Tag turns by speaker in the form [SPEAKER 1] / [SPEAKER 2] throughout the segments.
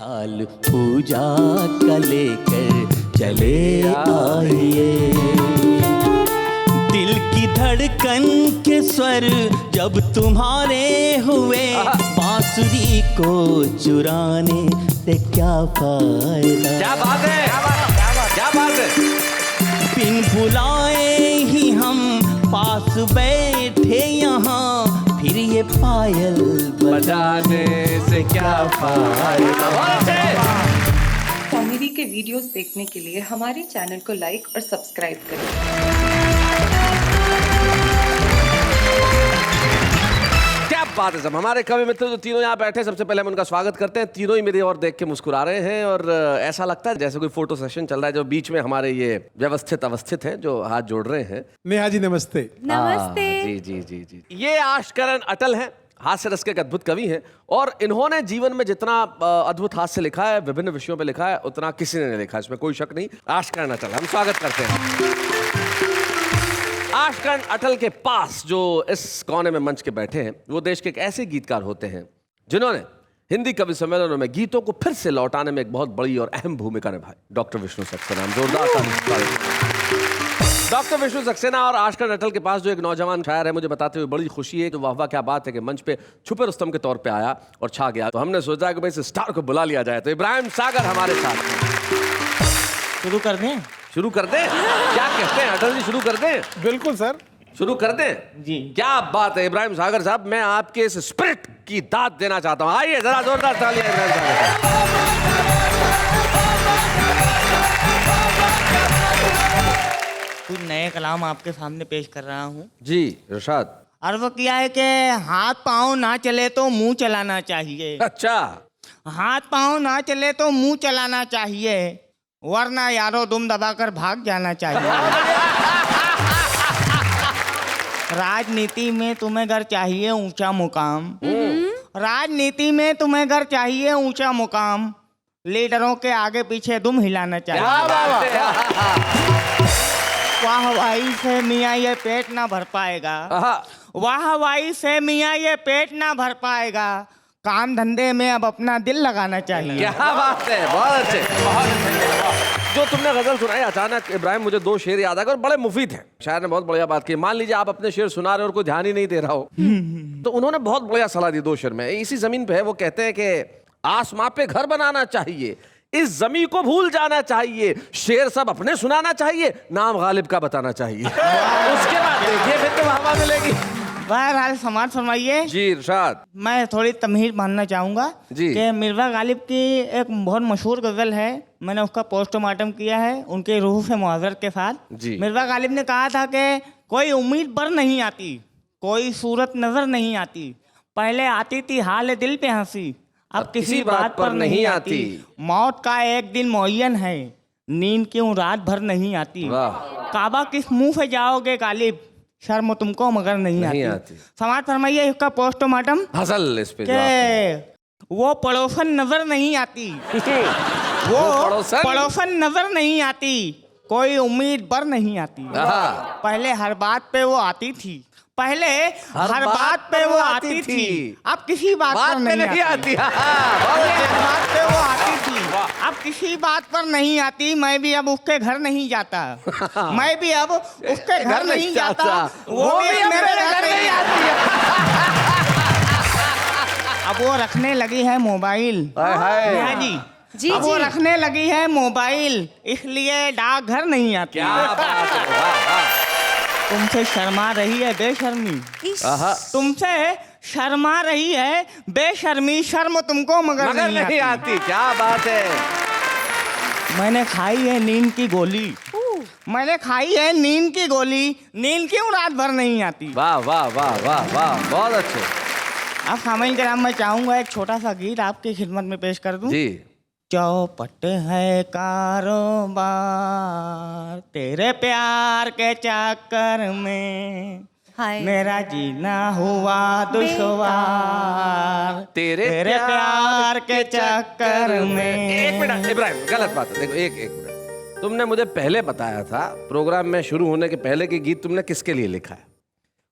[SPEAKER 1] थाल पूजा का लेकर चले आइए। दिल की धड़कन के स्वर जब तुम्हारे हुए, बांसुरी को चुराने से क्या फायदा।
[SPEAKER 2] क्या बात है, क्या बात है।
[SPEAKER 1] बिन बुलाए ही हम पास बैठे यहाँ, फिर ये पायल
[SPEAKER 2] बजाने से क्या फायदा।
[SPEAKER 3] कॉमेडी के वीडियोस देखने के लिए हमारे चैनल को लाइक और सब्सक्राइब करें।
[SPEAKER 2] क्या बात है सब। हमारे कवि मित्र जो तीनों यहाँ बैठे, सबसे पहले हम उनका स्वागत करते हैं। तीनों ही मेरी ओर देख के मुस्कुरा रहे हैं और ऐसा लगता है जैसे कोई फोटो सेशन चल रहा है। जो बीच में हमारे ये व्यवस्थित अवस्थित हैं, जो हाथ जोड़ रहे हैं।
[SPEAKER 4] नेहा जी नमस्ते।
[SPEAKER 5] नमस्ते।
[SPEAKER 2] जी जी जी जी। ये आशकरण अटल हैं, हास्य रस के एक अद्भुत कवि हैं और इन्होंने जीवन में जितना अद्भुत हास्य लिखा है, विभिन्न विषयों पे लिखा है, उतना किसी ने नहीं लिखा, इसमें कोई शक नहीं। आशकरण अटल, हम स्वागत करते हैं। आशकरण अटल के पास जो इस कोने में मंच के बैठे हैं, वो देश के एक ऐसे गीतकार होते हैं जिन्होंने हिंदी कवि सम्मेलनों में गीतों को फिर से लौटाने में एक बहुत बड़ी और अहम भूमिका निभाई। डॉक्टर विष्णु सक्सेना, जोरदार ताली। डॉक्टर विष्णु सक्सेना और आशकरण अटल के पास जो एक नौजवान शायर है, मुझे बताते हुए बड़ी खुशी है। तो वाह क्या बात है कि मंच पे छुपे रुस्तम के तौर पे आया और छा गया। तो हमने सोचा कि भाई इस स्टार को बुला लिया जाए। तो इब्राहिम सागर हमारे साथ।
[SPEAKER 1] शुरू कर दें?
[SPEAKER 2] शुरू कर दें? क्या कहते हैं अटल जी, शुरू कर दें?
[SPEAKER 4] बिल्कुल सर,
[SPEAKER 2] शुरू कर दें
[SPEAKER 1] जी।
[SPEAKER 2] क्या बात है इब्राहिम सागर साहब, मैं आपके इस स्पिरिट की दाद देना चाहता हूं। आइए जरा जोरदार तालियां इब्राहिम सागर साहब।
[SPEAKER 6] कुछ नए कलाम आपके सामने पेश कर रहा हूँ
[SPEAKER 2] जी इरशाद।
[SPEAKER 6] अर्ज किया है कि हाथ पाँव ना चले तो मुंह चलाना चाहिए।
[SPEAKER 2] अच्छा,
[SPEAKER 6] हाथ पाँव ना चले तो मुंह चलाना चाहिए, वरना यारो दुम दबाकर भाग जाना चाहिए। राजनीति में तुम्हें घर चाहिए ऊंचा मुकाम, राजनीति में तुम्हें घर चाहिए ऊंचा मुकाम, लीडरों के आगे पीछे दुम हिलाना चाहिए। वाह वाही से मियाँ ये पेट ना भर पाएगा, वाह वाही से मियाँ ये पेट ना भर पाएगा, काम धंधे में अब अपना दिल लगाना चाहिए।
[SPEAKER 2] क्या बात है, बहुत अच्छे, बहुत अच्छे। जो तुमने गजल सुनाई अचानक इब्राहिम, मुझे दो शेर याद आ गए और बड़े मुफीद हैं। शायर ने बहुत बढ़िया बात की। मान लीजिए आप अपने शेर सुना रहे हो और कोई ध्यान ही नहीं दे रहा हो, तो उन्होंने बहुत बढ़िया सलाह दी दो शेर में। इसी जमीन पे है, वो कहते हैं कि आसमां पे घर बनाना चाहिए, इस जमीन को भूल जाना चाहिए, शेर सब अपने सुनाना चाहिए, नाम गालिब का बताना चाहिए। उसके बाद देखिए फिर तो हवा मिलेगी।
[SPEAKER 6] बहरहाल समाज फरमाइए
[SPEAKER 2] जी इरशाद।
[SPEAKER 6] मैं थोड़ी तमहीर मानना चाहूँगा
[SPEAKER 2] जी।
[SPEAKER 6] कि मिर्ज़ा गालिब की एक बहुत मशहूर गज़ल है, मैंने उसका पोस्टमार्टम किया है उनके रूह से मुआज़रत के साथ।
[SPEAKER 2] जी।
[SPEAKER 6] मिर्ज़ा गालिब ने कहा था कि कोई उम्मीद पर नहीं आती, कोई सूरत नज़र नहीं आती, पहले आती थी हाल दिल पे हंसी, अब किसी बात पर नहीं आती, मौत का एक दिन मुअय्यन है, नींद क्यों रात भर नहीं आती, काबा किस मुंह से जाओगे गालिब, शर्म तुमको मगर नहीं आती। समाज फरमाइए इसका पोस्टमार्टम
[SPEAKER 2] हसल इस पे
[SPEAKER 6] वो पड़ोसन नजर नहीं आती, वो पड़ोसन नजर नहीं आती, कोई उम्मीद पर नहीं आती, पहले हर बात पे वो आती थी, पहले हर बात पे वो आती थी, अब किसी बात पर नहीं आती। हर बात पे वो आती थी, अब किसी बात पर नहीं आती, मैं भी अब उसके घर नहीं जाता, मैं भी अब उसके घर नहीं जाता, वो भी मेरे घर नहीं आती। अब वो रखने लगी है मोबाइल, जी
[SPEAKER 5] जी
[SPEAKER 6] अब वो रखने लगी है मोबाइल, इसलिए डाकघर नहीं आती। तुमसे शर्मा रही है बेशर्मी, तुमसे शर्मा रही है बेशर्मी, शर्म तुमको मगर नहीं आती।
[SPEAKER 2] क्या बात है।
[SPEAKER 6] मैंने खाई है नींद की गोली, मैंने खाई है नींद की गोली, नींद क्यों रात भर नहीं आती।
[SPEAKER 2] वाह वाह वाह वाह वाह, बहुत अच्छे।
[SPEAKER 6] अब सामईन के नाम मैं चाहूंगा एक छोटा सा गीत आपकी खिदमत में पेश कर दूं।
[SPEAKER 2] जी।
[SPEAKER 6] चौपट है कारोबार तेरे प्यार के चक्कर में, मेरा जीना हुआ दुश्वार तेरे प्यार के चक्कर में।
[SPEAKER 2] एक मिनट इब्राहिम, गलत बात है। देखो एक मिनट, तुमने मुझे पहले बताया था प्रोग्राम में शुरू होने के पहले कि गीत तुमने किसके लिए लिखा है,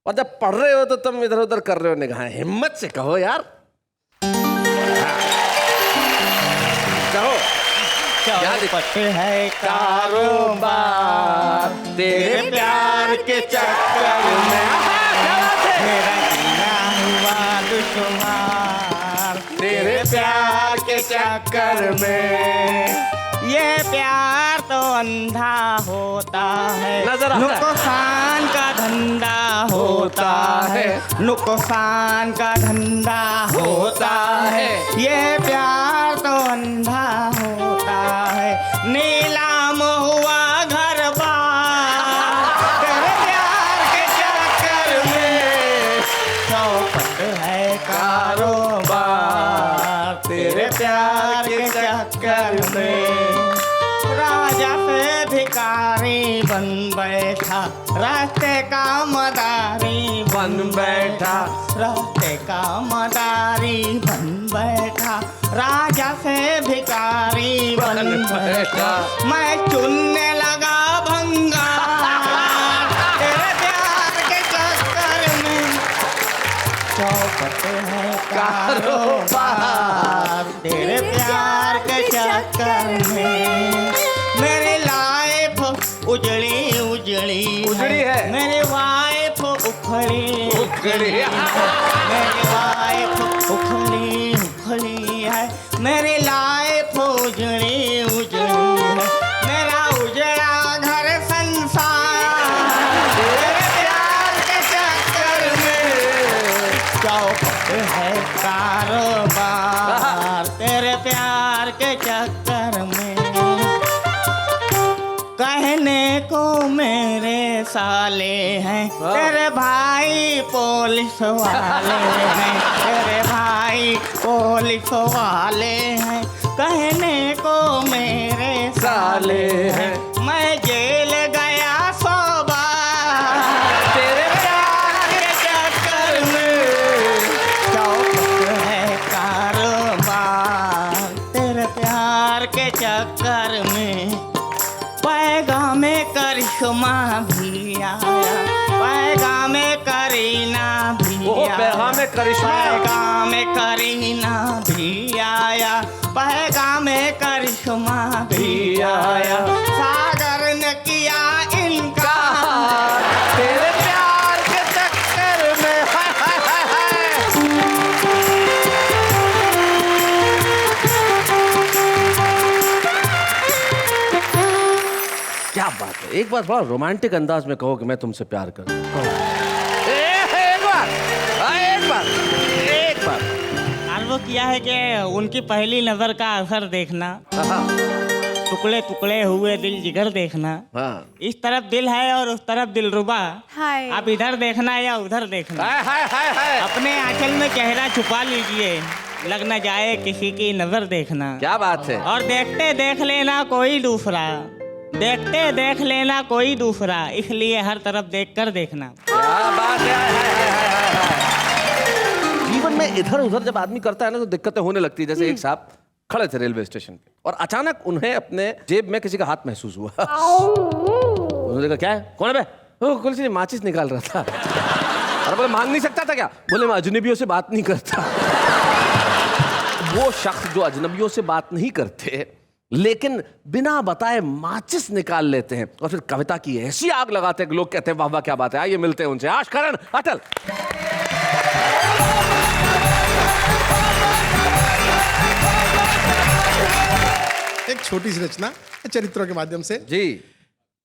[SPEAKER 2] और जब पढ़ रहे हो तो तुम इधर उधर कर रहे हो निगाहें। हिम्मत से कहो यार।
[SPEAKER 6] चौपट है कारोबार तेरे प्यार के चक्कर में मेरा जीना हुआ दुश्वार तेरे प्यार के चक्कर में ये प्यार तो अंधा होता है
[SPEAKER 2] नजर आता है।
[SPEAKER 6] नुकसान का धंधा होता है नुकसान का धंधा होता है ये प्यार तो अंधा होता है नीलाम हुआ घर बार तेरे प्यार के चक्कर में चौपट है कारोबार तेरे प्यार के चक्कर में राजा से भिखारी बन बैठा रास्ते का मदारी बन बैठा रास्ते का मदारी बन बैठा राजा से भिखारी बन बैठा मैं चुनने लगा भंगा तेरे प्यार के चक्कर में चौपट है कारोबार तेरे प्यार के चक्कर में मेरी लाइफ उजड़ी उजड़ी
[SPEAKER 2] है
[SPEAKER 6] मेरी वाइफ उखड़ी
[SPEAKER 2] उखड़ी
[SPEAKER 6] मेरी वाइफ उखड़ी उखड़ी है मेरी लाइफ उजड़ी उजड़ी है मेरा उजड़ा घर संसार तेरे प्यार के चक्कर में चौपट है कारोबार तेरे प्यार के चक्कर में कहने को मेरे साले हैं तेरे भाई पुलिस वाले हैं तेरे भाई पुलिस वाले हैं कहने को मेरे साले हैं मैं जेल गया 100 बार तेरे प्यार के चक्कर में चौपट है कारोबार तेरे प्यार के चक्कर में पैगामे करिश्मा भी आया पैगामे करीना भी आया
[SPEAKER 2] पैगामे करिश्मा
[SPEAKER 6] पैगामे करीना भी आया पैगामे करिश्मा भी आया सागर ने किया इनकार
[SPEAKER 2] तेरे प्यार के चक्कर में हाय हाय हाय हाय क्या बात है एक बार बड़ा रोमांटिक अंदाज में कहो कि मैं तुमसे प्यार करूं एक बार
[SPEAKER 6] और वो किया है कि उनकी पहली नजर का असर देखना टुकड़े टुकड़े हुए दिल जिगर देखना
[SPEAKER 2] हाँ।
[SPEAKER 6] इस तरफ दिल है और उस तरफ दिलरुबा
[SPEAKER 4] हाय
[SPEAKER 6] आप इधर देखना या उधर देखना
[SPEAKER 2] हाय हाय हाय हाय
[SPEAKER 6] अपने आंचल में चेहरा छुपा लीजिए लग न जाए किसी की नजर देखना
[SPEAKER 2] क्या बात है
[SPEAKER 6] और देखते देख लेना कोई दूसरा देखते देख लेना कोई दूसरा इसलिए हर तरफ देखकर देखना
[SPEAKER 2] क्या बात है हाय, हाय, हाय, हाय, हाय। जीवन में इधर उधर जब आदमी करता है ना तो दिक्कतें होने लगती है जैसे एक साहब खड़े थे रेलवे स्टेशन पे और अचानक उन्हें अपने जेब में किसी का हाथ महसूस हुआ उन्होंने देखा क्या है कौन है बे कुछ नहीं माचिस निकाल रहा था और बोले मांग नहीं सकता था क्या बोले मैं अजनबियों से बात नहीं करता वो शख्स जो अजनबियों से बात नहीं करते लेकिन बिना बताए माचिस निकाल लेते हैं और फिर कविता की ऐसी आग लगाते हैं कि लोग कहते हैं वाह वाह क्या बात है आइए मिलते हैं उनसे आशकरण अटल
[SPEAKER 5] एक छोटी सी रचना चरित्रों के माध्यम से
[SPEAKER 2] जी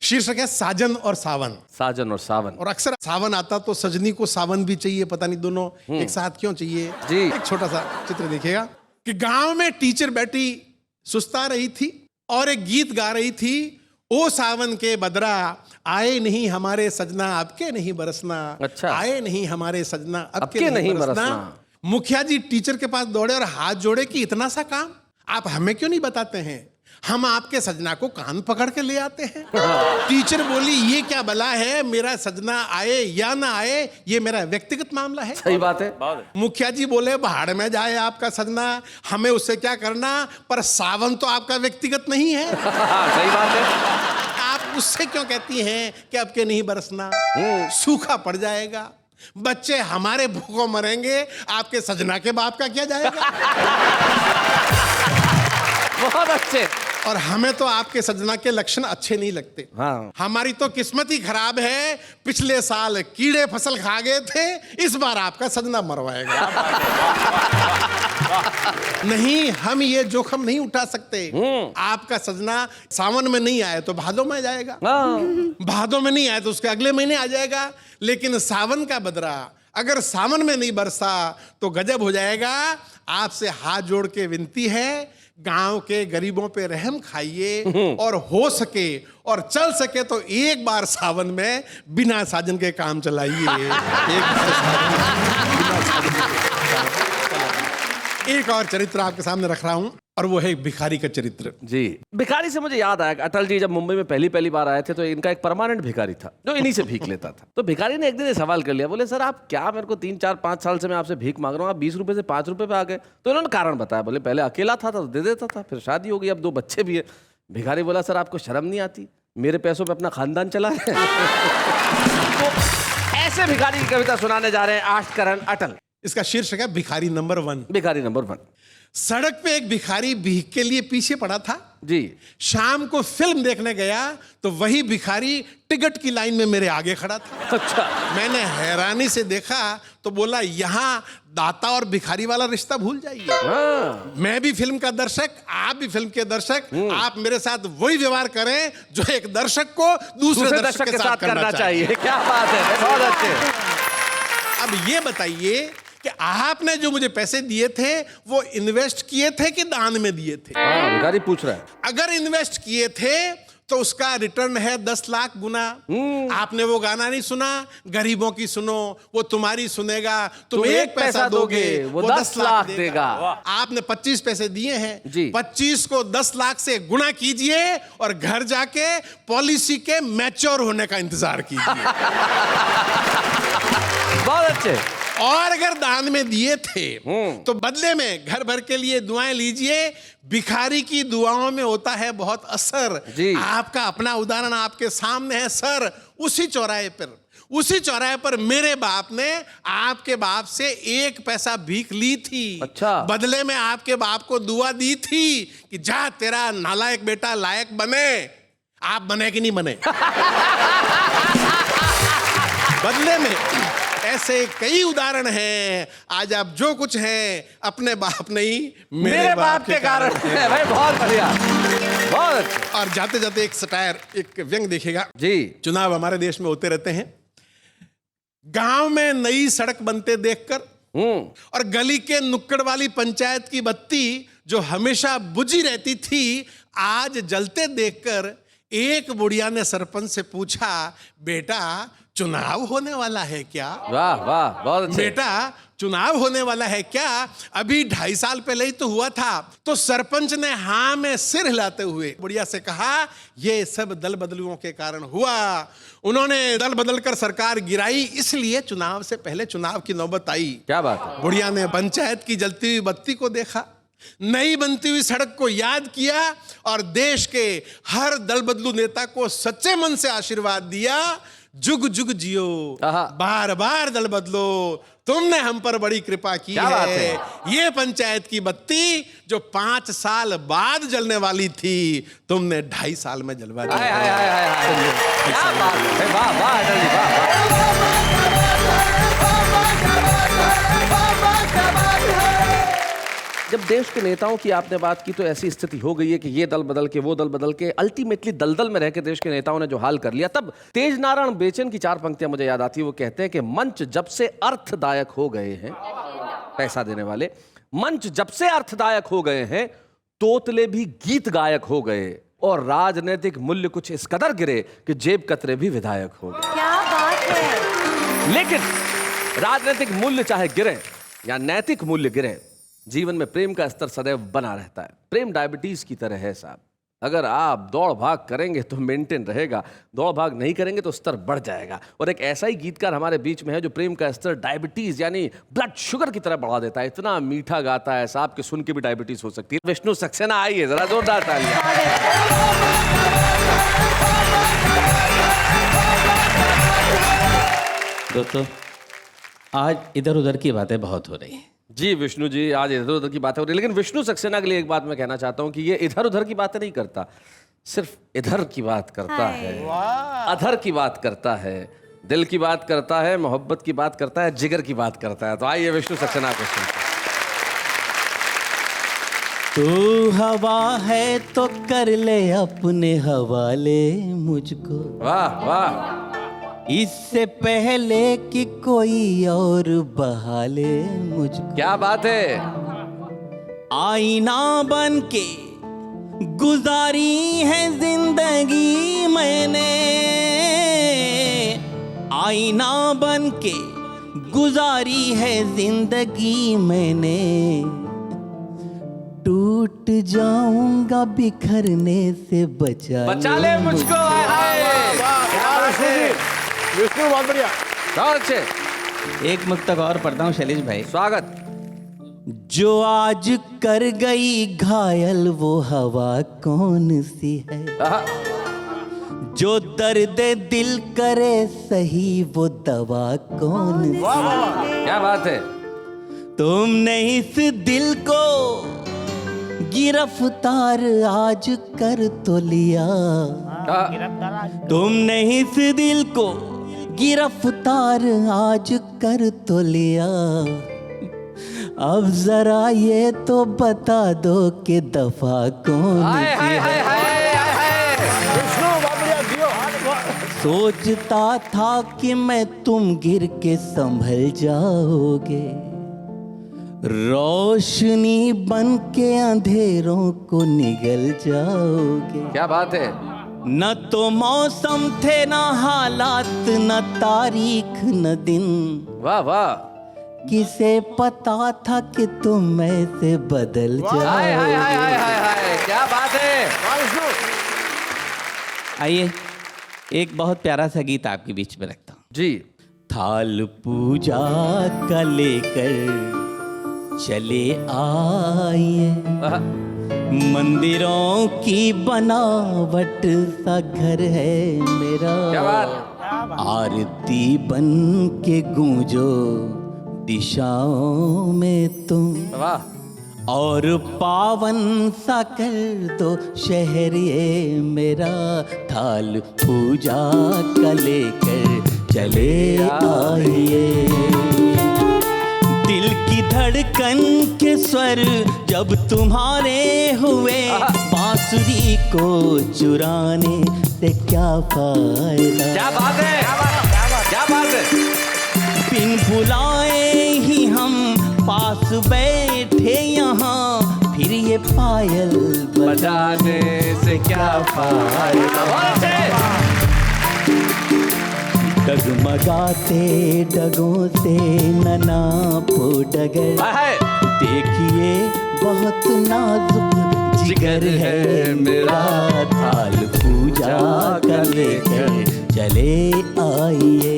[SPEAKER 5] शीर्षक है साजन और सावन
[SPEAKER 2] साजन और सावन
[SPEAKER 5] और अक्सर सावन आता तो सजनी को सावन भी चाहिए पता नहीं दोनों एक साथ क्यों चाहिए
[SPEAKER 2] जी।
[SPEAKER 5] एक छोटा सा चित्र देखिएगा कि गांव में टीचर बैठी सुस्ता रही थी और एक गीत गा रही थी ओ सावन के बदरा आए नहीं हमारे सजना आपके नहीं बरसना
[SPEAKER 2] अच्छा।
[SPEAKER 5] आए नहीं हमारे सजना
[SPEAKER 2] आपके नहीं बरसना।
[SPEAKER 5] मुखिया जी टीचर के पास दौड़े और हाथ जोड़े कि इतना सा काम आप हमें क्यों नहीं बताते हैं हम आपके सजना को कान पकड़ के ले आते हैं टीचर बोली ये क्या बला है मेरा सजना आए या ना आए ये मेरा व्यक्तिगत मामला है
[SPEAKER 2] सही बात है
[SPEAKER 5] मुखिया जी बोले भाड़ में जाए आपका सजना हमें उससे क्या करना पर सावन तो आपका व्यक्तिगत नहीं है
[SPEAKER 2] सही बात है
[SPEAKER 5] आप उससे क्यों कहती हैं कि आपके नहीं बरसना सूखा पड़ जाएगा बच्चे हमारे भूखों मरेंगे आपके सजना के बाप का क्या जाएगा
[SPEAKER 2] बहुत अच्छे
[SPEAKER 5] और हमें तो आपके सजना के लक्षण अच्छे नहीं लगते।
[SPEAKER 2] हाँ।
[SPEAKER 5] हमारी तो किस्मत ही खराब है, पिछले साल कीड़े फसल खा गए थे, इस बार आपका सजना मरवाएगा। नहीं, हम ये जोखम नहीं उठा सकते। आपका सजना सावन में नहीं आए तो भादों में जाएगा, भादों में नहीं आए तो उसके अगले महीने आ जाएगा। लेकिन सावन का बदरा अगर सावन में नहीं बरसा तो गजब हो जाएगा। आपसे हाथ जोड़ के विनती है, गांव के गरीबों पे रहम खाइए और हो सके और चल सके तो एक बार सावन में बिना साजन के काम चलाइए। एक और चरित्र आपके सामने रख रहा हूं और वो है भिखारी का चरित्र।
[SPEAKER 2] जी, भिखारी से मुझे याद आया, अटल जी जब मुंबई में पहली बार आए थे तो इनका एक परमानेंट भिखारी था जो इन्हीं से भीख लेता था। तो भिखारी ने एक दिन सवाल कर लिया, बोले सर आप क्या, मेरे को 3, 4, 5 साल से मैं आपसे भीख मांग रहा हूँ, आप 20 रुपए से 5 रुपए पे आ गए। तो इन्होंने कारण बताया, बोले पहले अकेला था तो दे देता था, फिर शादी हो गई, अब 2 बच्चे भी है। भिखारी बोला सर आपको शर्म नहीं आती, मेरे पैसों पे अपना खानदान चला है। तो ऐसे भिखारी की कविता सुनाने जा रहे हैं आष्टकरण अटल।
[SPEAKER 5] इसका शीर्षक है भिखारी नंबर 1।
[SPEAKER 2] भिखारी नंबर 1।
[SPEAKER 5] सड़क पे एक भिखारी भीख के लिए पीछे पड़ा था
[SPEAKER 2] जी।
[SPEAKER 5] शाम को फिल्म देखने गया तो वही भिखारी टिकट की लाइन में मेरे आगे खड़ा था।
[SPEAKER 2] अच्छा।
[SPEAKER 5] मैंने हैरानी से देखा तो बोला, यहाँ दाता और भिखारी वाला रिश्ता भूल जाइए। मैं भी फिल्म का दर्शक, आप भी फिल्म के दर्शक, आप मेरे साथ वही व्यवहार करें जो एक दर्शक को दूसरे दर्शक के साथ करना चाहिए।
[SPEAKER 2] क्या बात है, बहुत अच्छे।
[SPEAKER 5] अब ये बताइए कि आपने जो मुझे पैसे दिए थे वो इन्वेस्ट किए थे कि दान में दिए थे?
[SPEAKER 2] भिखारी पूछ रहा है।
[SPEAKER 5] अगर इन्वेस्ट किए थे तो उसका रिटर्न है 10 लाख गुना। आपने वो गाना नहीं सुना, गरीबों की सुनो वो तुम्हारी सुनेगा, तुम 1 पैसा दोगे वो 10 लाख देगा। आपने 25 पैसे दिए हैं
[SPEAKER 2] जी।
[SPEAKER 5] 25 को 10 लाख से गुना कीजिए और घर जाके पॉलिसी के मैच्योर होने का इंतजार कीजिए।
[SPEAKER 2] बहुत अच्छे।
[SPEAKER 5] और अगर दान में दिए थे तो बदले में घर भर के लिए दुआएं लीजिए। भिखारी की दुआओं में होता है बहुत असर
[SPEAKER 2] जी।
[SPEAKER 5] आपका अपना उदाहरण आपके सामने है सर। उसी चौराहे पर मेरे बाप ने आपके बाप से 1 पैसा भीख ली थी।
[SPEAKER 2] अच्छा। बदले
[SPEAKER 5] में आपके बाप को दुआ दी थी कि जा तेरा नालायक बेटा लायक बने। आप बने कि नहीं बने? बदले में ऐसे कई उदाहरण हैं। आज आप जो कुछ हैं अपने बाप नहीं मेरे बाप के कारण है।
[SPEAKER 2] भाई बहुत बढ़िया, बहुत अच्छा।
[SPEAKER 5] और जाते जाते एक सटायर, एक व्यंग देखिएगा
[SPEAKER 2] जी।
[SPEAKER 5] चुनाव हमारे देश में होते रहते हैं। गांव में नई सड़क बनते देखकर और गली के नुक्कड़ वाली पंचायत की बत्ती जो हमेशा बुझी रहती थी आज जलते देखकर एक बुढ़िया ने सरपंच से पूछा, बेटा चुनाव होने वाला है क्या?
[SPEAKER 2] वाह वाह, बहुत अच्छे।
[SPEAKER 5] बेटा चुनाव होने वाला है क्या? अभी 2.5 साल पहले ही तो हुआ था। तो सरपंच ने हाँ में सिर हिलाते हुए बुढ़िया से कहा, ये सब दल बदलुओं के कारण हुआ। उन्होंने दल बदल कर सरकार गिराई, इसलिए चुनाव से पहले चुनाव की नौबत आई।
[SPEAKER 2] क्या बात है।
[SPEAKER 5] बुढ़िया ने पंचायत की जलती हुई बत्ती को देखा, नई बनती हुई सड़क को याद किया और देश के हर दल बदलू नेता को सच्चे मन से आशीर्वाद दिया, जुग जुग जियो, बार बार दल बदलो, तुमने हम पर बड़ी कृपा की है। ये पंचायत की बत्ती जो 5 साल बाद जलने वाली थी तुमने 2.5 साल में जलवा दी।
[SPEAKER 2] क्या बात है, वाह वाह अटल जी, वाह। जब देश के नेताओं की आपने बात की तो ऐसी स्थिति हो गई है कि ये दल बदल के वो दल बदल के अल्टीमेटली दलदल में रह के देश के नेताओं ने जो हाल कर लिया। तब तेज नारायण बेचन की 4 पंक्तियां मुझे याद आती है। वो कहते हैं कि मंच जब से अर्थदायक हो गए हैं, पैसा देने वाले, मंच जब से अर्थदायक हो गए हैं, तोतले भी गीत गायक हो गए और राजनीतिक मूल्य कुछ इस कदर गिरे कि जेब कतरे भी विधायक हो गए।
[SPEAKER 4] क्या बात है।
[SPEAKER 2] लेकिन राजनीतिक मूल्य चाहे गिरे या नैतिक मूल्य गिरे, जीवन में प्रेम का स्तर सदैव बना रहता है। प्रेम डायबिटीज की तरह है साहब। अगर आप दौड़ भाग करेंगे तो मेंटेन रहेगा, दौड़ भाग नहीं करेंगे तो स्तर बढ़ जाएगा। और एक ऐसा ही गीतकार हमारे बीच में है जो प्रेम का स्तर डायबिटीज यानी ब्लड शुगर की तरह बढ़ा देता है। इतना मीठा गाता है साहब कि सुन के भी डायबिटीज हो सकती है। विष्णु सक्सेना आइए, जरा जोरदार तालियां।
[SPEAKER 1] दोस्तों आज इधर उधर की बातें बहुत हो रही हैं
[SPEAKER 2] जी विष्णु जी, आज इधर उधर की बातें हो रही है, लेकिन विष्णु सक्सेना के लिए एक बात मैं कहना चाहता हूँ कि ये इधर उधर की बातें नहीं करता, सिर्फ इधर की बात करता है, अधर की बात करता है, दिल की बात करता है, मोहब्बत की बात करता है, जिगर की बात करता है। तो आइए विष्णु सक्सेना को सुनते हैं।
[SPEAKER 1] तू हवा है तो कर ले अपने हवाले मुझको,
[SPEAKER 2] वाह वाह,
[SPEAKER 1] इससे पहले कि कोई और बहाले मुझको।
[SPEAKER 2] क्या बात है।
[SPEAKER 1] आईना बन के गुजारी है जिंदगी मैंने, आईना बन के गुजारी है जिंदगी मैंने, टूट जाऊंगा बिखरने से
[SPEAKER 2] बचा ले मुझको। हाय हाय,
[SPEAKER 7] विष्णु बहुत बढ़िया,
[SPEAKER 2] बहुत अच्छे।
[SPEAKER 1] एक मुक्तक और पढ़ता हूँ शैलेश भाई।
[SPEAKER 2] स्वागत।
[SPEAKER 1] जो आज कर गई घायल वो हवा कौन सी है,
[SPEAKER 2] आहा,
[SPEAKER 1] जो दर्द दिल करे सही वो दवा कौन सी है।
[SPEAKER 2] क्या बात है।
[SPEAKER 1] तुमने इस दिल को गिरफ्तार आज कर तो लिया, तुमने इस दिल को गिरफ्तार आज कर तो लिया, अब जरा ये तो बता दो कि दफा कौन
[SPEAKER 2] हाय
[SPEAKER 1] सी
[SPEAKER 2] हाय हाय
[SPEAKER 1] है।
[SPEAKER 2] हाय हाय।
[SPEAKER 7] विष्णु बहुत बढ़िया, जियो।
[SPEAKER 1] सोचता था कि मैं तुम गिर के संभल जाओगे, रोशनी बन के अंधेरों को निगल जाओगे।
[SPEAKER 2] क्या बात है।
[SPEAKER 1] न तो मौसम थे न हालात न तारीख न दिन,
[SPEAKER 2] वाह वाह,
[SPEAKER 1] किसे पता था कि तुम ऐसे बदल
[SPEAKER 2] हाय हाय हाय हाय
[SPEAKER 1] जाओगे।
[SPEAKER 2] हाय हाय, क्या बात है।
[SPEAKER 7] वाह विष्णु।
[SPEAKER 1] आइए एक बहुत प्यारा सा गीत आपके बीच में रखता हूँ।
[SPEAKER 2] जी।
[SPEAKER 1] थाल पूजा का लेकर चले आइए,
[SPEAKER 2] आहा,
[SPEAKER 1] मंदिरों की बनावट सा घर है मेरा,
[SPEAKER 2] क्या बात।
[SPEAKER 1] आरती बन के गूंजो दिशाओं में तुम,
[SPEAKER 2] वाह,
[SPEAKER 1] और पावन सा कर दो शहर ये मेरा, थाल पूजा का लेकर चले आइए। दिल की धड़कन के स्वर जब तुम्हारे हुए, बांसुरी को चुराने से क्या फायदा।
[SPEAKER 2] क्या बात है, क्या बात है।
[SPEAKER 1] बिन बुलाए ही हम पास बैठे यहाँ, फिर ये पायल
[SPEAKER 2] बजाने से क्या फायदा। बहुत अच्छे।
[SPEAKER 1] डगमगाते डगों से नना पो डगर,
[SPEAKER 2] हाय हाय,
[SPEAKER 1] देखिए बहुत नाजुक जिगर है मेरा, थाल पूजा का लेकर चले आइए।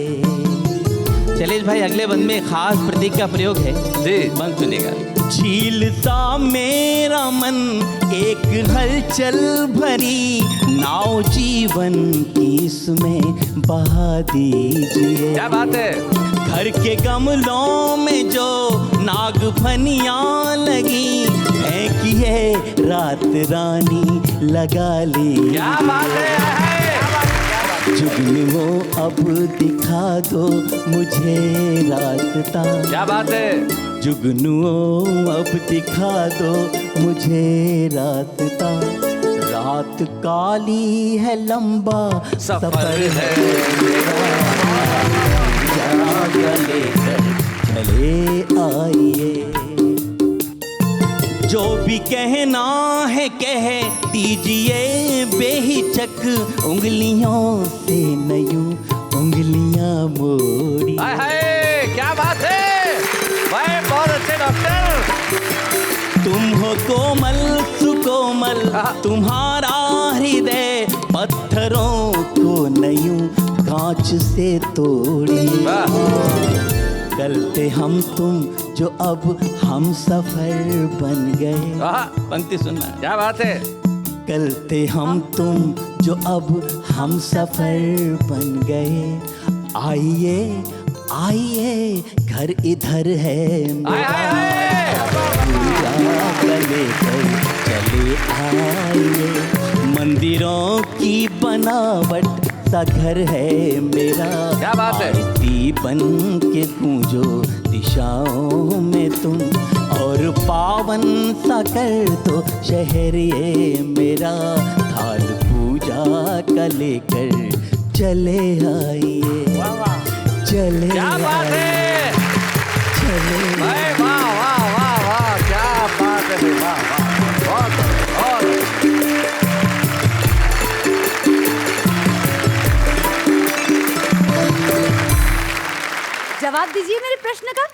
[SPEAKER 1] चलेश भाई अगले बंद में खास प्रतीक का प्रयोग है
[SPEAKER 2] जी।
[SPEAKER 1] मन सुनेगा। झील सा मेरा मन एक हलचल भरी नाव जीवन की इसमें बहा दीजिए।
[SPEAKER 2] क्या बात है।
[SPEAKER 1] घर के गमलों में जो नाग फनियाँ लगी, फेंकिए रात रानी लगा ली।
[SPEAKER 2] क्या बात है।
[SPEAKER 1] जुगनुओ अब दिखा दो मुझे रास्ता,
[SPEAKER 2] क्या बात है।
[SPEAKER 1] जुगनुओ अब दिखा दो मुझे रास्ता, रात काली है लंबा सफर है मेरा, जरा लेकर चले आइए। जो भी कहना है कह दीजिए बेहिचक, उंगलियों से नयूं उंगलियां मोड़ी।
[SPEAKER 2] हाय हाय, क्या बात है भाई, बहुत अच्छे डॉक्टर।
[SPEAKER 1] तुम हो कोमल सुकोमल तुम्हारा हृदय, पत्थरों को नयूं कांच से तोड़ी। कल थे हम तुम जो अब हम सफर बन गए। पंक्ति सुनना।
[SPEAKER 2] क्या बात है।
[SPEAKER 1] कल थे हम तुम जो अब हम सफर बन गए, आइए आइए घर इधर है मेरा। का लेकर चले आइए। मंदिरों की बनावट सा घर है मेरा,
[SPEAKER 2] क्या बात है।
[SPEAKER 1] आरती बन के गूंजो दिशाओं में तुम, और पावन सा कर दो शहर ये मेरा, थाल पूजा का लेकर चले आइए, चले
[SPEAKER 2] क्या बात है।
[SPEAKER 1] चले
[SPEAKER 2] अरे वाह वाह वाह वाह, क्या बात है, वाह वाह, बहुत
[SPEAKER 4] जवाब दीजिए मेरे प्रश्न का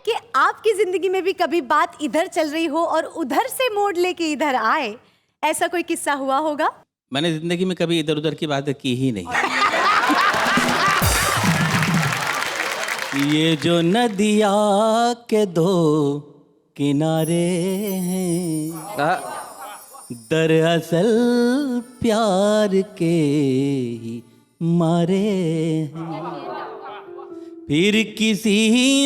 [SPEAKER 4] कि आपकी जिंदगी में भी कभी बात इधर चल रही हो और उधर से मोड़ लेके इधर आए, ऐसा कोई किस्सा हुआ होगा?
[SPEAKER 1] मैंने जिंदगी में कभी इधर उधर की बातें की ही नहीं। ये जो नदिया के दो किनारे हैं, दरअसल प्यार के ही मारे हैं। फिर किसी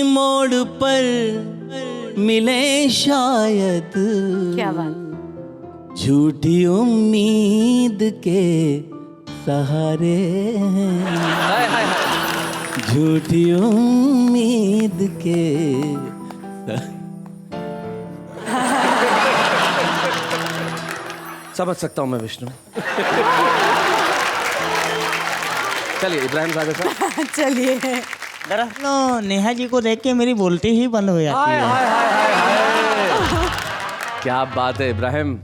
[SPEAKER 1] मोड़ पर मिले शायद,
[SPEAKER 4] क्या बात।
[SPEAKER 1] झूठी उम्मीद के सहारे हैं,
[SPEAKER 2] हाय हाय हाय।
[SPEAKER 1] झूठी उम्मीद के
[SPEAKER 2] समझ सकता हूँ मैं विष्णु। चलिए इब्राहिम सागर साहब।
[SPEAKER 4] चलिए।
[SPEAKER 6] दरअसल नेहा जी को देख के मेरी बोलती ही बंद हो जाती
[SPEAKER 2] हाय
[SPEAKER 6] है।
[SPEAKER 2] हाय हाय हाय हाय। क्या बात है इब्राहिम,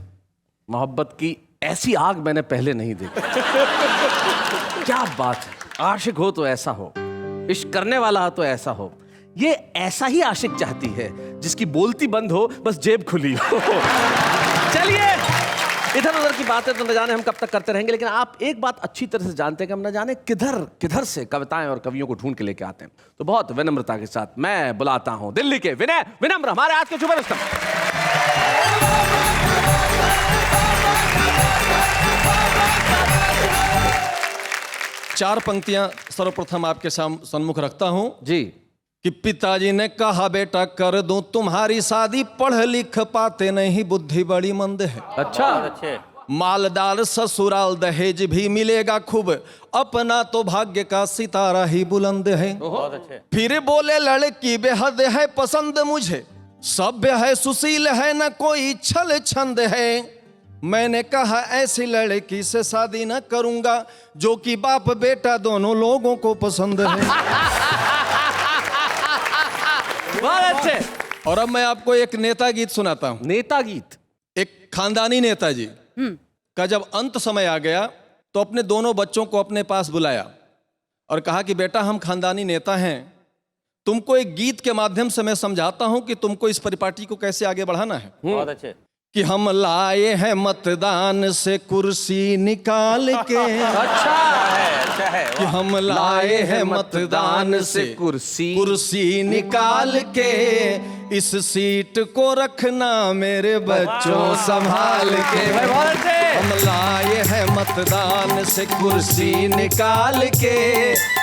[SPEAKER 2] मोहब्बत की ऐसी आग मैंने पहले नहीं देखी। क्या बात है, आशिक हो तो ऐसा हो, इश्क करने वाला हो तो ऐसा हो। ये ऐसा ही आशिक चाहती है जिसकी बोलती बंद हो, बस जेब खुली हो। चलिए, इधर उधर की बातें तो न जाने हम कब तक करते रहेंगे, लेकिन आप एक बात अच्छी तरह से जानते हैं कि हम न जाने किधर किधर से कविताएं और कवियों को ढूंढ के लेके आते हैं। तो बहुत विनम्रता के साथ मैं बुलाता हूं दिल्ली के विनय विनम्र, हमारे आज के सुपरस्टार।
[SPEAKER 8] चार पंक्तियां सर्वप्रथम आपके सम्मुख रखता हूं
[SPEAKER 2] जी।
[SPEAKER 8] कि पिताजी ने कहा बेटा कर दूं तुम्हारी शादी, पढ़ लिख पाते नहीं बुद्धि बड़ी मंद है।
[SPEAKER 2] अच्छा।
[SPEAKER 8] मालदार ससुराल दहेज भी मिलेगा खूब, अपना तो भाग्य का सितारा ही बुलंद है। फिर बोले लड़की बेहद है पसंद मुझे, सभ्य है सुशील है न कोई छल छंद है। मैंने कहा ऐसी लड़की से शादी न करूंगा, जो कि बाप बेटा दोनों लोगों को पसंद है।
[SPEAKER 2] बहुत अच्छे।
[SPEAKER 8] और अब मैं आपको एक नेता गीत सुनाता हूं।
[SPEAKER 2] नेता गीत।
[SPEAKER 8] एक खानदानी नेताजी का जब अंत समय आ गया तो अपने दोनों बच्चों को अपने पास बुलाया और कहा कि बेटा हम खानदानी नेता हैं, तुमको एक गीत के माध्यम से मैं समझाता हूं कि तुमको इस परिपाटी को कैसे आगे बढ़ाना है।
[SPEAKER 2] बहुत अच्छे।
[SPEAKER 8] कि हम लाए हैं मतदान से कुर्सी निकाल के।
[SPEAKER 2] अच्छा है
[SPEAKER 8] कि हम लाए हैं मतदान से कुर्सी निकाल के, इस सीट को रखना मेरे बच्चों संभाल के।
[SPEAKER 2] बहुत अच्छे।
[SPEAKER 8] हम लाए हैं मतदान से कुर्सी निकाल के,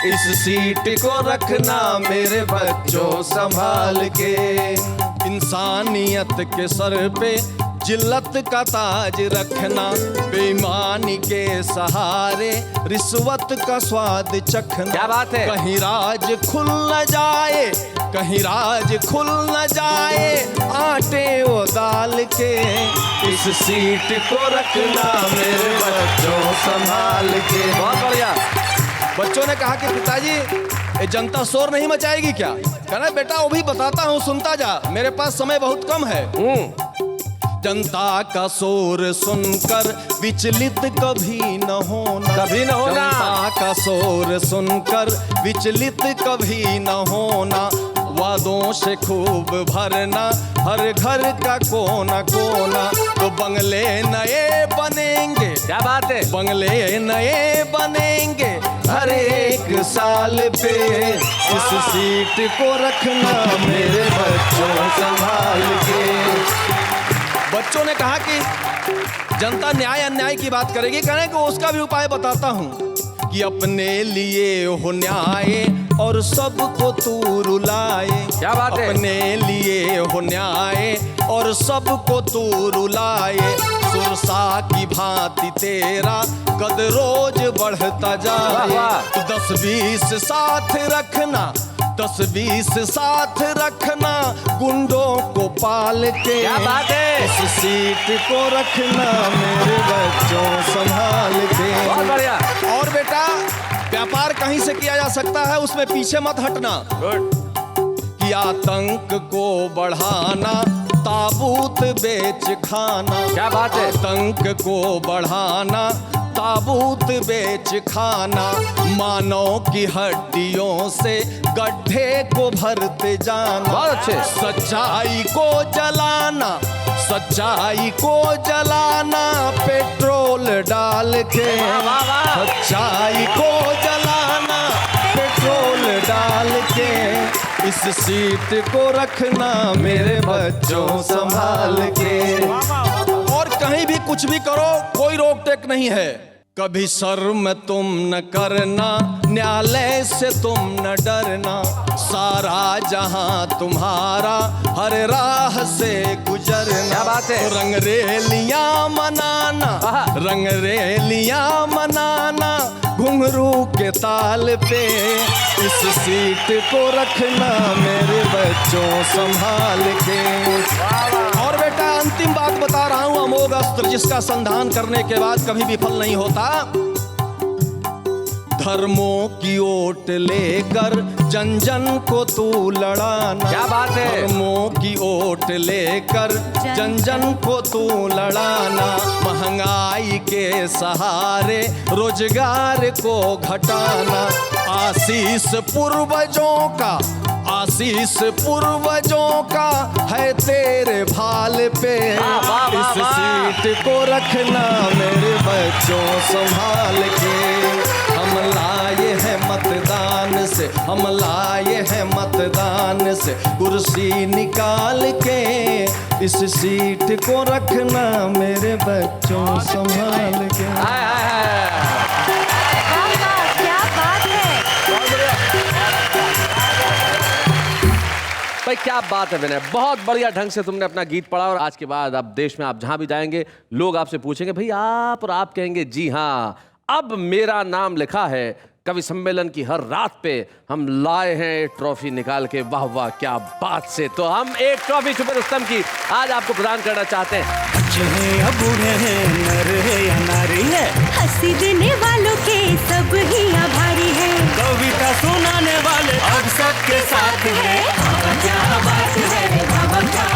[SPEAKER 8] इस सीट को रखना मेरे बच्चों संभाल के। इंसानियत के सर पे जिल्लत का ताज रखना, बेईमानी के सहारे रिश्वत का स्वाद चखना।
[SPEAKER 2] क्या बात है।
[SPEAKER 8] कहीं राज खुल न जाए, कहीं राज खुल न जाए आटे वो दाल के, इस सीट को रखना मेरे बच्चों संभाल के।
[SPEAKER 2] बहुत बढ़िया।
[SPEAKER 8] बच्चों ने कहा कि पिताजी ये जनता शोर नहीं मचाएगी क्या? कहना बेटा वो भी बताता हूँ, सुनता जा, मेरे पास समय बहुत कम है। जनता का शोर सुनकर विचलित कभी न होना,
[SPEAKER 2] कभी न होना।
[SPEAKER 8] जनता का शोर सुनकर विचलित कभी न होना, वादों से खूब भरना हर घर का कोना कोना। तो बंगले नए बनेंगे,
[SPEAKER 2] क्या बात है।
[SPEAKER 8] बंगले नए बनेंगे हर एक साल पे, इस सीट को रखना मेरे बच्चों संभाल के। बच्चों ने कहा कि जनता न्याय अन्याय की बात करेगी, कहने को उसका भी उपाय बताता हूं कि अपने लिए हो न्याय और सबको तू रुलाए।
[SPEAKER 2] क्या बात है?
[SPEAKER 8] अपने लिए हो न्याय और सबको तू रुलाए। सुरसा की भांति तेरा कद रोज बढ़ता जाए।
[SPEAKER 2] वाह।
[SPEAKER 8] 10-20 साथ रखना, 10-20 साथ रखना, गुंडों को पाल के।
[SPEAKER 2] क्या बात है?
[SPEAKER 8] इस सीट को रखना मेरे बच्चों संभाल के।
[SPEAKER 2] बहुत बढ़िया।
[SPEAKER 8] और बेटा, व्यापार कहीं से किया जा सकता है, उसमें पीछे मत हटना। कि आतंक को बढ़ाना, ताबूत बेच खाना।
[SPEAKER 2] क्या बात है?
[SPEAKER 8] आतंक को बढ़ाना, ताबूत बेच खाना, मानव की हड्डियों से गड्ढे को भरते जाना।
[SPEAKER 2] बहुत अच्छे।
[SPEAKER 8] सच्चाई को जलाना, सच्चाई को जलाना, पेट्रोल डाल के।
[SPEAKER 2] वाह, वाह।
[SPEAKER 8] सच्चाई को जलाना, पेट्रोल डाल के। इस सीट को रखना मेरे बच्चों संभाल के। और कहीं भी कुछ भी करो, कोई रोक टेक नहीं है। कभी शर्म तुम न करना, न्यायालय से तुम न डरना। सारा जहां तुम्हारा, हर राह से गुजरना।
[SPEAKER 2] क्या बात है?
[SPEAKER 8] रंगरेलियां मनाना, रंगरेलियां मनाना, घुंघरू के ताल पे। इस सीट को रखना मेरे बच्चों संभाल के। और बेटा, अंतिम बात बता रहा हूं, अमोघ अस्त्र जिसका संधान करने के बाद कभी विफल नहीं होता। धर्मों की ओट लेकर जन जन को तू लड़ाना।
[SPEAKER 2] क्या बात है?
[SPEAKER 8] धर्मों की ओट लेकर जन जन को तू लड़ाना। महंगाई के सहारे रोजगार को घटाना। आशीष पूर्वजों का, आशीष पूर्वजों का है तेरे भाल पे। इस सीट को रखना मेरे बच्चों संभाल के। हम लाए हैं मतदान से, हम लाए हैं मतदान से कुर्सी निकाल के। इस सीट को रखना मेरे बच्चों संभाल के।
[SPEAKER 2] हाय हाय हाय।
[SPEAKER 4] क्या बात है?
[SPEAKER 2] भाई क्या बात है विनय, बहुत बढ़िया ढंग से तुमने अपना गीत पढ़ा। और आज के बाद अब देश में आप जहां भी जाएंगे, लोग आपसे पूछेंगे भाई आप, और आप कहेंगे जी हाँ, अब मेरा नाम लिखा है कवि सम्मेलन की हर रात पे। हम लाए हैं एक ट्रॉफी निकाल के। वाह वाह, क्या बात से। तो हम एक ट्रॉफी छुपे रुस्तम की आज आपको प्रदान करना चाहते हैं।
[SPEAKER 1] या बूढ़े हैं, नर है या नारी है,
[SPEAKER 9] हंसी देने वालों के सब ही आभारी है।
[SPEAKER 1] कविता सुनाने वाले अब सबके साथ है। क्या बात है,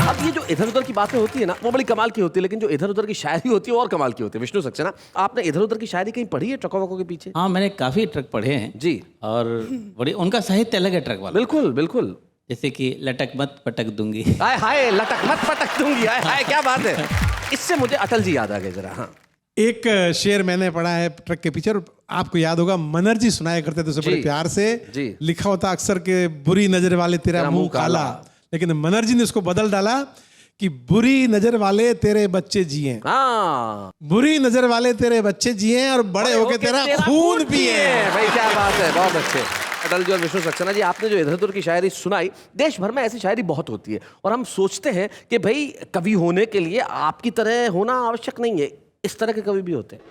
[SPEAKER 2] अब ये जो इधर उधर की बातें होती है ना, वो बड़ी कमाल की होती है, लेकिन जो इधर उधर की शायरी होती है वो और कमाल की होती है। विष्णु सक्सेना, आपने इधर उधर की शायरी कहीं पढ़ी है ट्रकों वकों के पीछे?
[SPEAKER 10] हाँ, मैंने काफी ट्रक पढ़े हैं
[SPEAKER 2] जी।
[SPEAKER 10] और बड़ी उनका साहित्य अलग है ट्रक वाला।
[SPEAKER 2] बिल्कुल बिल्कुल।
[SPEAKER 10] जैसे कि लटक मत पटक दूंगी।
[SPEAKER 2] हाय हाय, लटक मत पटक दूंगी। हाय हाय, क्या बात है। इससे मुझे अटल जी याद आ गए जरा। हाँ,
[SPEAKER 5] एक शेर मैंने पढ़ा है ट्रक के पीछे, और आपको याद होगा मनर्जी सुनाया करते थे उसे बड़े प्यार से।
[SPEAKER 2] जी।
[SPEAKER 5] लिखा होता अक्सर के बुरी नजर वाले तेरा मुंह काला, लेकिन मनर्जी ने उसको बदल डाला कि बुरी नजर वाले तेरे बच्चे जिए।
[SPEAKER 2] हाँ,
[SPEAKER 5] बुरी नजर वाले तेरे बच्चे जिए और बड़े होके तेरा खून पिए।
[SPEAKER 2] भाई क्या बात है, बहुत अच्छे। अटल जी और विष्णु सक्सेना जी, आपने जो इधर उधर की शायरी सुनाई, देश भर में ऐसी शायरी बहुत होती है और हम सोचते हैं कि भाई कवि होने के लिए आपकी तरह होना आवश्यक नहीं है, इस तरह के कवि भी होते हैं।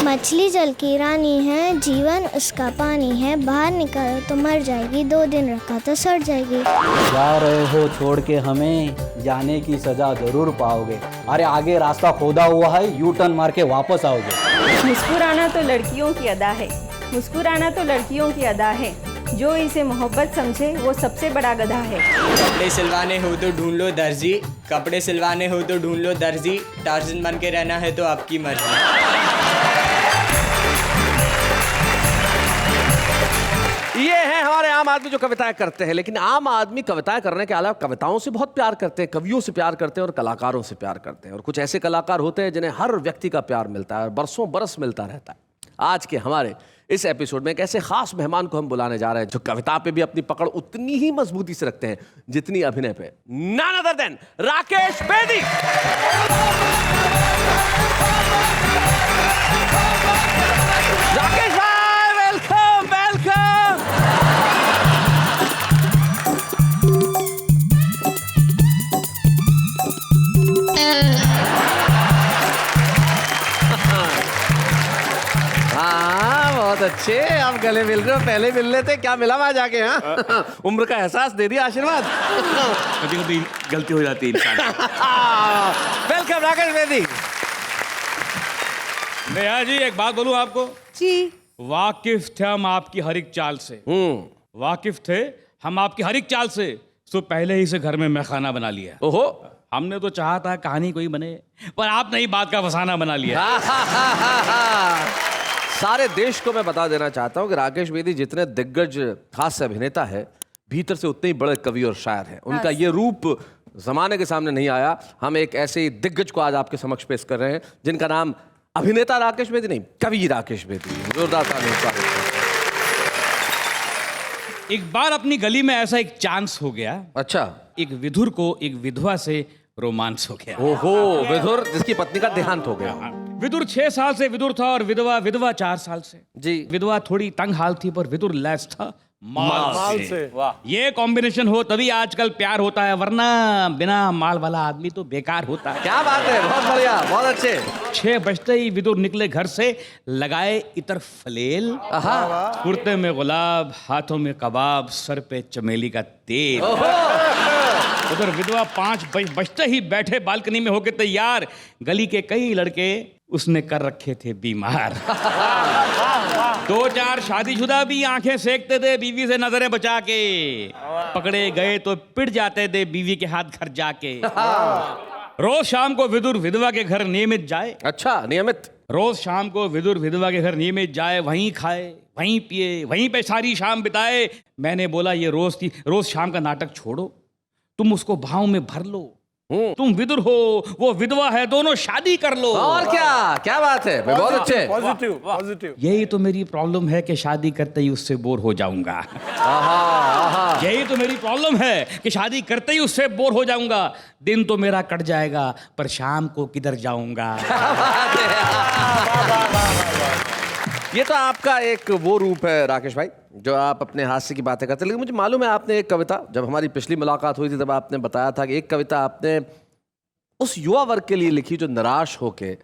[SPEAKER 9] मछली जल की रानी है, जीवन उसका पानी है। बाहर निकालो तो मर जाएगी, 2 दिन रखा तो सड़ जाएगी।
[SPEAKER 1] जा रहे हो छोड़ के हमें, जाने की सजा जरूर पाओगे। अरे आगे रास्ता खोदा हुआ है, यू टर्न मार के वापस आओगे।
[SPEAKER 11] मुस्कुराना तो लड़कियों की अदा है, मुस्कुराना तो लड़कियों की अदा है। जो इसे मोहब्बत समझे वो सबसे बड़ा गधा है।
[SPEAKER 6] कपड़े सिलवाने हो तो ढूंढ लो दर्जी, कपड़े सिलवाने हो तो ढूंढ लो दर्जी। टार्जन बन के रहना है तो आपकी मर्जी।
[SPEAKER 2] ये हैं हमारे आम आदमी जो कविताएं करते हैं, लेकिन आम आदमी कविताएं करने के अलावा कविताओं से बहुत प्यार करते हैं, कवियों से प्यार करते हैं और कलाकारों से प्यार करते हैं। और कुछ ऐसे कलाकार होते हैं जिन्हें हर व्यक्ति का प्यार मिलता है, बरसों बरस मिलता रहता है। आज के हमारे इस एपिसोड में एक ऐसे खास मेहमान को हम बुलाने जा रहे हैं जो कविता पे भी अपनी पकड़ उतनी ही मजबूती से रखते हैं जितनी अभिनय पे। None other than Rakesh Bedi. Rakesh भाई, वेलकम वेलकम। बहुत अच्छे। अब गले मिल रहे हो, पहले मिल रहे थे, क्या मिला वहां जाके? हाँ, उम्र का एहसास दे दिया, आशीर्वाद।
[SPEAKER 10] कभी कभी गलती हो जाती है इंसान
[SPEAKER 2] वेलकम राकेश बेदी।
[SPEAKER 12] नेहा जी, एक बात बोलूं आपको?
[SPEAKER 4] जी।
[SPEAKER 12] वाकिफ थे हम आपकी हर एक चाल से। वाकिफ थे हम आपकी हर एक चाल से। तो पहले ही से घर में मैं खाना बना लिया।
[SPEAKER 2] ओहो।
[SPEAKER 12] हमने तो चाहा था कहानी कोई बने, पर आपने ही बात का फसाना बना लिया।
[SPEAKER 2] सारे देश को मैं बता देना चाहता हूं कि राकेश बेदी जितने दिग्गज हास्य अभिनेता है, भीतर से उतने ही बड़े कवि और शायर हैं। उनका ये रूप जमाने के सामने नहीं आया। हम एक ऐसे ही दिग्गज को आज आपके समक्ष पेश कर रहे हैं जिनका नाम अभिनेता राकेश बेदी नहीं, कवि राकेश बेदी। जोरदार तालियां।
[SPEAKER 12] एक बार अपनी गली में ऐसा एक चांस हो गया।
[SPEAKER 2] अच्छा।
[SPEAKER 12] एक विधुर को एक विधवा से रोमांस हो गया।
[SPEAKER 2] ओहो, विधुर जिसकी पत्नी का देहांत हो गया।
[SPEAKER 12] विदुर 6 साल से विदुर था और विधवा 4 साल से।
[SPEAKER 2] जी।
[SPEAKER 12] विधवा थोड़ी तंग हाल थी पर विदुर लैस था माल से। ये कॉम्बिनेशन हो तभी आजकल प्यार होता है, वरना बिना माल वाला आदमी तो बेकार होता है।
[SPEAKER 2] क्या बात है, बहुत बढ़िया, बहुत अच्छे।
[SPEAKER 12] 6 बजते ही विदुर निकले घर से, लगाए इतर फलेल, कुर्ते में गुलाब, हाथों में कबाब, सर पे चमेली का तेल। उधर विधवा 5 बजते ही बैठे बालकनी में होके तैयार। गली के कई लड़के उसने कर रखे थे बीमार। 2-4 शादीशुदा भी आंखें सेकते थे बीवी से नजरें बचा के। पकड़े गए तो पिट जाते थे बीवी के हाथ घर जाके। रोज शाम को विदुर विधवा के घर नियमित जाए।
[SPEAKER 2] अच्छा, नियमित।
[SPEAKER 12] रोज शाम को विदुर विधवा के घर नियमित जाए, वहीं खाए, वहीं पिए, वहीं पे सारी शाम बिताए। मैंने बोला ये रोज शाम का नाटक छोड़ो, तुम उसको भाव में भर लो। तुम विदुर हो, वो विधवा है, दोनों शादी कर लो।
[SPEAKER 2] और क्या बात है, बहुत अच्छे।
[SPEAKER 7] पॉजिटिव।
[SPEAKER 12] यही तो मेरी प्रॉब्लम है कि शादी करते ही उससे बोर हो जाऊंगा। यही तो मेरी प्रॉब्लम है कि शादी करते ही उससे बोर हो जाऊंगा। दिन तो मेरा कट जाएगा पर शाम को किधर जाऊंगा।
[SPEAKER 2] ये तो आपका एक वो रूप है राकेश भाई, जो आप अपने हास्य की बातें करते हैं। लेकिन मुझे मालूम है आपने एक कविता, जब हमारी पिछली मुलाकात हुई थी तब आपने बताया था कि एक कविता आपने उस युवा वर्ग के लिए लिखी जो निराश होके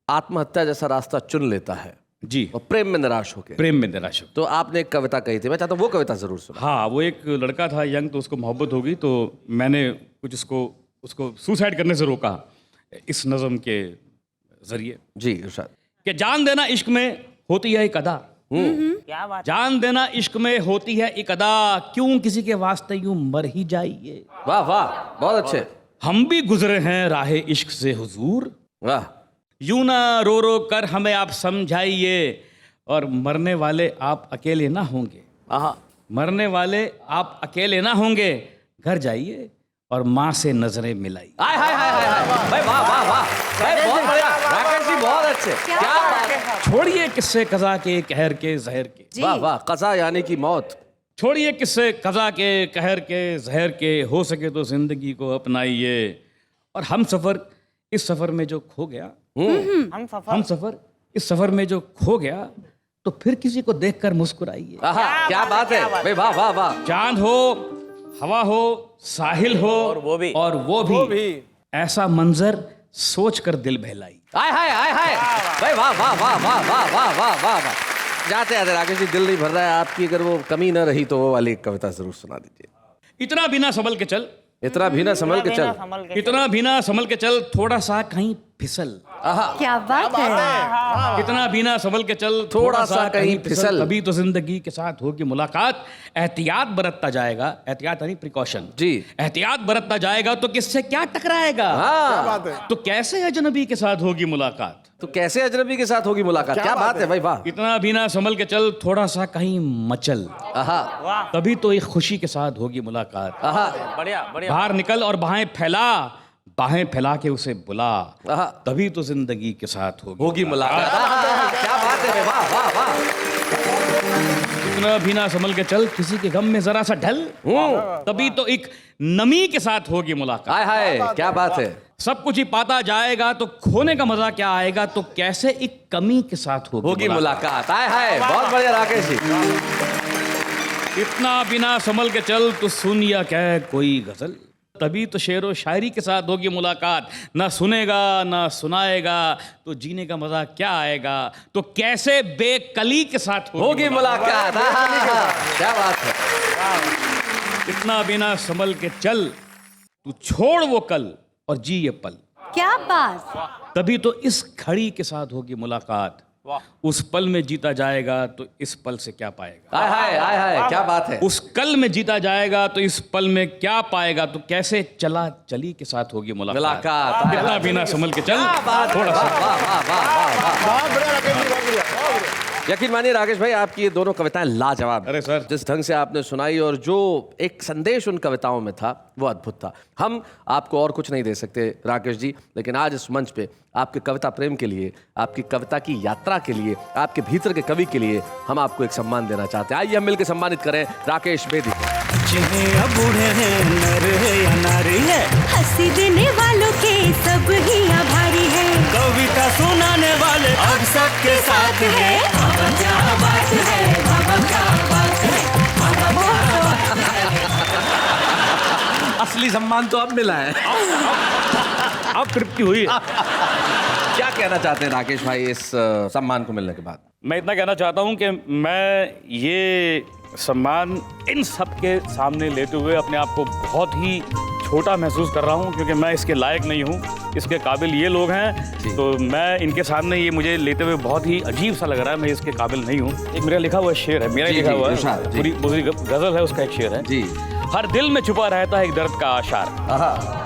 [SPEAKER 2] आत्महत्या जैसा रास्ता चुन लेता है।
[SPEAKER 12] जी।
[SPEAKER 2] और प्रेम में निराश होके।
[SPEAKER 12] प्रेम में निराश हो।
[SPEAKER 2] तो आपने एक कविता कही थी, मैं चाहता हूँ वो कविता जरूर सुना।
[SPEAKER 12] हाँ, वो एक लड़का था यंग, तो उसको मोहब्बत हो गई, तो मैंने कुछ उसको सुसाइड करने से रोका इस नज़म के जरिए।
[SPEAKER 2] जी इरशाद।
[SPEAKER 12] कि जान देना इश्क में होती है एक अदा।
[SPEAKER 6] क्या बात।
[SPEAKER 12] जान देना इश्क में होती है एक अदा, क्यों किसी के वास्ते यूं मर ही जाइए।
[SPEAKER 2] वाह वाह, बहुत अच्छे।
[SPEAKER 12] हम भी गुजरे हैं राहे इश्क से हुजूर,
[SPEAKER 2] वाह।
[SPEAKER 12] यूं ना रो रो कर हमें आप समझाइए, और मरने वाले आप अकेले ना होंगे। मरने वाले आप अकेले ना होंगे, घर जाइए और माँ से नजरें मिलाई।
[SPEAKER 2] हाय हाय हाय हाय हाय भाई, वाह वाह वाह भाई, बहुत बढ़िया राकेश जी, बहुत अच्छे। क्या बात है।
[SPEAKER 12] छोड़िए किस्से कज़ा के कहर के जहर के।
[SPEAKER 2] वाह वाह, कज़ा यानी कि मौत।
[SPEAKER 12] छोड़िए किस्से कज़ा के कहर के जहर के, हो सके तो जिंदगी को अपनाइए। और हम सफर इस सफर में जो खो गया, हम सफर इस सफर में जो खो गया, तो फिर किसी को देखकर मुस्कुराइए।
[SPEAKER 2] क्या बात है भाई, वाह वाह वाह।
[SPEAKER 12] चांद हो, हवा हो, साहिल हो, और वो भी ऐसा मंजर सोच कर दिल बहलाई।
[SPEAKER 2] हाय हाय हाय हाय भाई, वाह वाह वाह वाह वाह वाह वाह वाह वाह। जाते जाते राकेश जी, दिल नहीं भर रहा है आपकी, अगर वो कमी ना रही तो वो वाली कविता जरूर सुना दीजिए।
[SPEAKER 12] इतना भी ना संभल के चल,
[SPEAKER 2] इतना भी ना संभल के चल,
[SPEAKER 12] इतना भी ना संभल के चल, थोड़ा सा कहीं फिसल।
[SPEAKER 4] क्या बात है।
[SPEAKER 12] इतना भी ना संभल के चल,
[SPEAKER 2] थोड़ा सा कहीं फिसल,
[SPEAKER 12] तभी तो जिंदगी के साथ होगी मुलाकात। एहतियात बरतता जाएगा, एहतियात यानी प्रिकॉशन।
[SPEAKER 2] जी।
[SPEAKER 12] एहतियात बरतता जाएगा तो किससे क्या टकराएगा। तो कैसे अजनबी के साथ होगी मुलाकात।
[SPEAKER 2] तो कैसे अजनबी के साथ होगी मुलाकात। क्या बात है भाई, वाह।
[SPEAKER 12] इतना भी ना संभल के चल, थोड़ा सा कहीं मचल, तभी तो एक खुशी के साथ होगी मुलाकात।
[SPEAKER 6] बढ़िया बढ़िया।
[SPEAKER 12] बाहर निकल और बाहें फैला के उसे बुला, तभी तो जिंदगी के साथ होगी
[SPEAKER 2] मुलाकात। क्या बात है, वाह वाह वाह।
[SPEAKER 12] इतना भी ना संभल के चल, किसी के गम में जरा सा ढल, तभी तो एक नमी के साथ होगी मुलाकात।
[SPEAKER 2] हाय हाय, क्या बात है।
[SPEAKER 12] सब कुछ ही पाता जाएगा तो खोने का मजा क्या आएगा, तो कैसे एक कमी के साथ होगी
[SPEAKER 2] मुलाकात। हाय हाय, बहुत बढ़िया राकेश जी।
[SPEAKER 12] इतना बिना संभल के चल, तो सुन या कह कोई गजल, तभी तो शेर व शायरी के साथ होगी मुलाकात। ना सुनेगा ना सुनाएगा तो जीने का मजा क्या आएगा, तो कैसे बेकली के साथ
[SPEAKER 2] होगी मुलाकात। क्या बात है।
[SPEAKER 12] इतना बिना संभल के चल, तू छोड़ वो कल और जी ये पल।
[SPEAKER 4] क्या बात।
[SPEAKER 12] तभी तो इस घड़ी के साथ होगी मुलाकात। उस पल में जीता जाएगा तो इस पल से क्या पाएगा।
[SPEAKER 2] हाय हाय हाय, क्या बात है।
[SPEAKER 12] उस कल में जीता जाएगा तो इस पल में क्या पाएगा, तो कैसे चला चली के साथ होगी मुलाकात। इतना बिना संभल के चल, थोड़ा सा।
[SPEAKER 2] यकीन मानिए राकेश भाई, आपकी ये दोनों कविताएं लाजवाब।
[SPEAKER 12] अरे सर,
[SPEAKER 2] जिस ढंग से आपने सुनाई और जो एक संदेश उन कविताओं में था वो अद्भुत था। हम आपको और कुछ नहीं दे सकते राकेश जी, लेकिन आज इस मंच पे आपके कविता प्रेम के लिए, आपकी कविता की यात्रा के लिए, आपके भीतर के कवि के लिए हम आपको एक सम्मान देना चाहते हैं। आइए हम मिलकर सम्मानित करें राकेश बेदी को।
[SPEAKER 1] बूढ़े हैं, नर है या नारी है,
[SPEAKER 13] हंसी देने वालों के सब ही आभारी है,
[SPEAKER 1] कविता सुनाने वाले अब सबके साथ है। क्या बात है, क्या बात है।
[SPEAKER 2] असली सम्मान तो अब मिला है।
[SPEAKER 12] अब तृप्ति हुई है।
[SPEAKER 2] क्या कहना चाहते हैं राकेश भाई इस सम्मान को मिलने के बाद?
[SPEAKER 12] मैं इतना कहना चाहता हूं कि मैं ये सम्मान इन सब के सामने लेते हुए अपने आप को बहुत ही छोटा महसूस कर रहा हूं, क्योंकि मैं इसके लायक नहीं हूं। इसके काबिल ये लोग हैं, तो मैं इनके सामने ये मुझे लेते हुए बहुत ही अजीब सा लग रहा है। मैं इसके काबिल नहीं हूं। एक मेरा लिखा हुआ शेर है, मेरा लिखा हुआ है, पूरी गजल है, उसका एक शेर है जी। हर दिल में छुपा रहता है एक दर्द का आशार।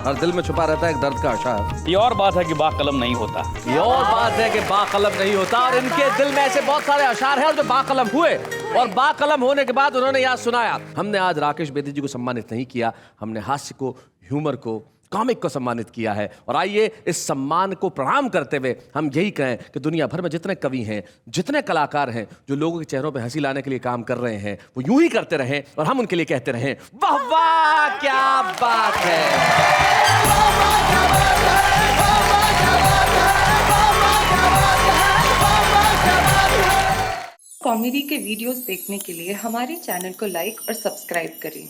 [SPEAKER 2] हर दिल में छुपा रहता है एक दर्द का आशार।
[SPEAKER 12] ये और बात है कि बाकलम नहीं होता।
[SPEAKER 2] ये और बात है कि बाकलम नहीं होता। और इनके दिल में ऐसे बहुत सारे अशार हैं जो बाकलम हुए, और बाकलम होने के बाद उन्होंने याद सुनाया। हमने आज राकेश बेदी जी को सम्मानित नहीं किया, हमने हास्य को, ह्यूमर को, कॉमिक को सम्मानित किया है। और आइए इस सम्मान को प्रणाम करते हुए हम यही कहें कि दुनिया भर में जितने कवि हैं, जितने कलाकार हैं, जो लोगों के चेहरों पे हंसी लाने के लिए काम कर रहे हैं, वो यूं ही करते रहें और हम उनके लिए कहते रहें वाह वाह, क्या बात है।
[SPEAKER 3] कॉमेडी के वीडियोस देखने के लिए हमारे चैनल को लाइक और सब्सक्राइब करें।